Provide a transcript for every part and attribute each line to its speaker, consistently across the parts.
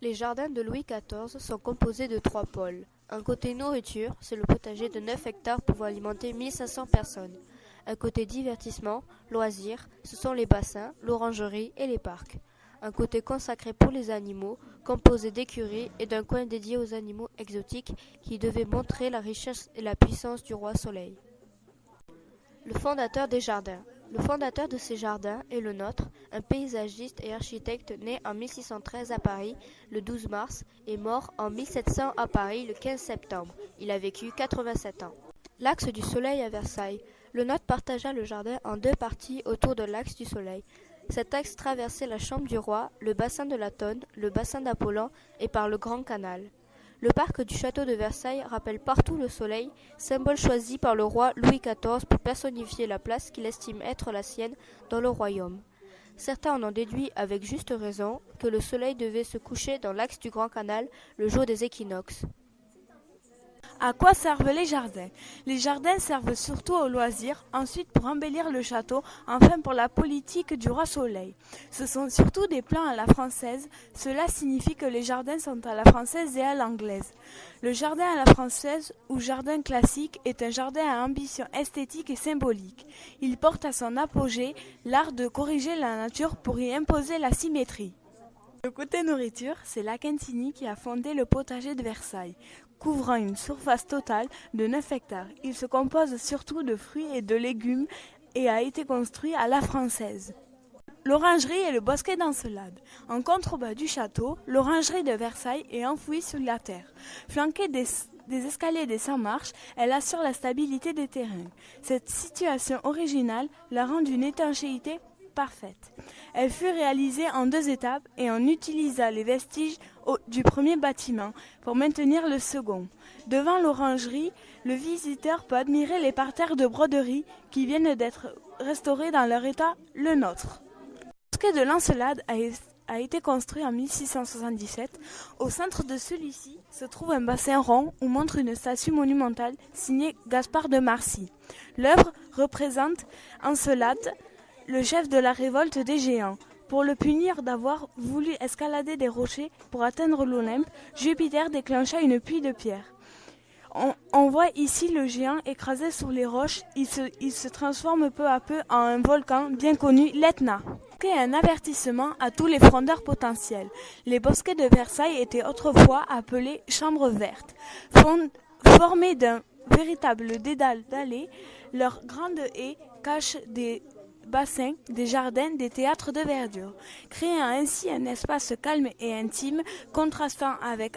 Speaker 1: Les jardins de Louis XIV sont composés de 3 pôles. Un côté nourriture, c'est le potager de 9 hectares pouvant alimenter 1500 personnes. Un côté divertissement, loisirs, ce sont les bassins, l'orangerie et les parcs. Un côté consacré pour les animaux, composé d'écuries et d'un coin dédié aux animaux exotiques qui devait montrer la richesse et la puissance du roi Soleil. Le fondateur des jardins. Le fondateur de ces jardins est le nôtre, un paysagiste et architecte né en 1613 à Paris le 12 mars et mort en 1700 à Paris le 15 septembre. Il a vécu 87 ans. L'axe du Soleil à Versailles. Le nôtre partagea le jardin en 2 parties autour de l'axe du Soleil. Cet axe traversait la chambre du roi, le bassin de la Tonne, le bassin d'Apollon et par le Grand Canal. Le parc du château de Versailles rappelle partout le soleil, symbole choisi par le roi Louis XIV pour personnifier la place qu'il estime être la sienne dans le royaume. Certains en ont déduit avec juste raison que le soleil devait se coucher dans l'axe du Grand Canal le jour des équinoxes.
Speaker 2: À quoi servent les jardins? Les jardins servent surtout aux loisirs, ensuite pour embellir le château, enfin pour la politique du roi Soleil. Ce sont surtout des plans à la française, cela signifie que les jardins sont à la française et à l'anglaise. Le jardin à la française, ou jardin classique, est un jardin à ambition esthétique et symbolique. Il porte à son apogée l'art de corriger la nature pour y imposer la symétrie. Le côté nourriture, c'est Lacantini qui a fondé le potager de Versailles, couvrant une surface totale de 9 hectares. Il se compose surtout de fruits et de légumes et a été construit à la française. L'orangerie est le bosquet d'Encelade. En contrebas du château, l'orangerie de Versailles est enfouie sous la terre. Flanquée des escaliers des 100 marches, elle assure la stabilité des terrains. Cette situation originale la rend d'une étanchéité parfaite. Elle fut réalisée en 2 étapes et on utilisa les vestiges du premier bâtiment pour maintenir le second. Devant l'orangerie, le visiteur peut admirer les parterres de broderie qui viennent d'être restaurés dans leur état le nôtre. Le bosquet de l'Encelade a été construit en 1677. Au centre de celui-ci se trouve un bassin rond où montre une statue monumentale signée Gaspard de Marcy. L'œuvre représente Encelade, le chef de la révolte des géants. Pour le punir d'avoir voulu escalader des rochers pour atteindre l'Olympe, Jupiter déclencha une pluie de pierres. On voit ici le géant écrasé sous les roches. Il se transforme peu à peu en un volcan bien connu, l'Etna. C'est un avertissement à tous les frondeurs potentiels. Les bosquets de Versailles étaient autrefois appelés chambres vertes. Formés d'un véritable dédale d'allées, leurs grandes haies cachent des bassins, des jardins, des théâtres de verdure, créant ainsi un espace calme et intime, contrastant avec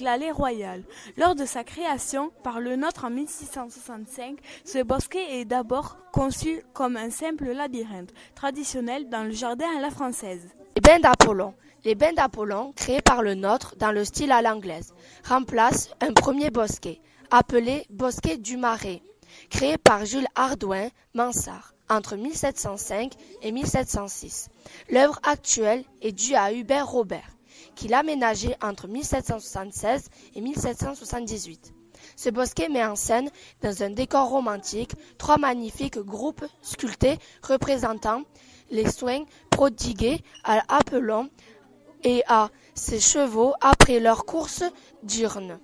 Speaker 2: l'allée royale. Lors de sa création par le nôtre en 1665, ce bosquet est d'abord conçu comme un simple labyrinthe, traditionnel dans le jardin à la française.
Speaker 1: Les bains d'Apollon. Les bains d'Apollon, créés par le nôtre dans le style à l'anglaise, remplacent un premier bosquet, appelé bosquet du Marais, créé par Jules Hardouin Mansart entre 1705 et 1706. L'œuvre actuelle est due à Hubert Robert, qui l'a aménagé entre 1776 et 1778. Ce bosquet met en scène, dans un décor romantique, 3 magnifiques groupes sculptés représentant les soins prodigués à Apollon et à ses chevaux après leur course diurne.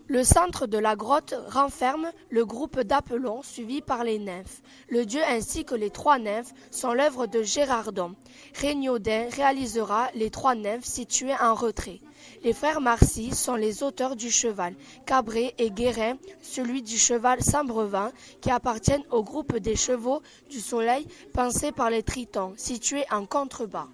Speaker 1: Le centre de la grotte renferme le groupe d'Apollon suivi par les nymphes. Le dieu ainsi que les 3 nymphes sont l'œuvre de Gérardon. Regnaudin réalisera les 3 nymphes situées en retrait. Les frères Marcy sont les auteurs du cheval. Cabret et Guérin, celui du cheval Sambrevin, qui appartiennent au groupe des chevaux du soleil pensés par les Tritons, situés en contrebas.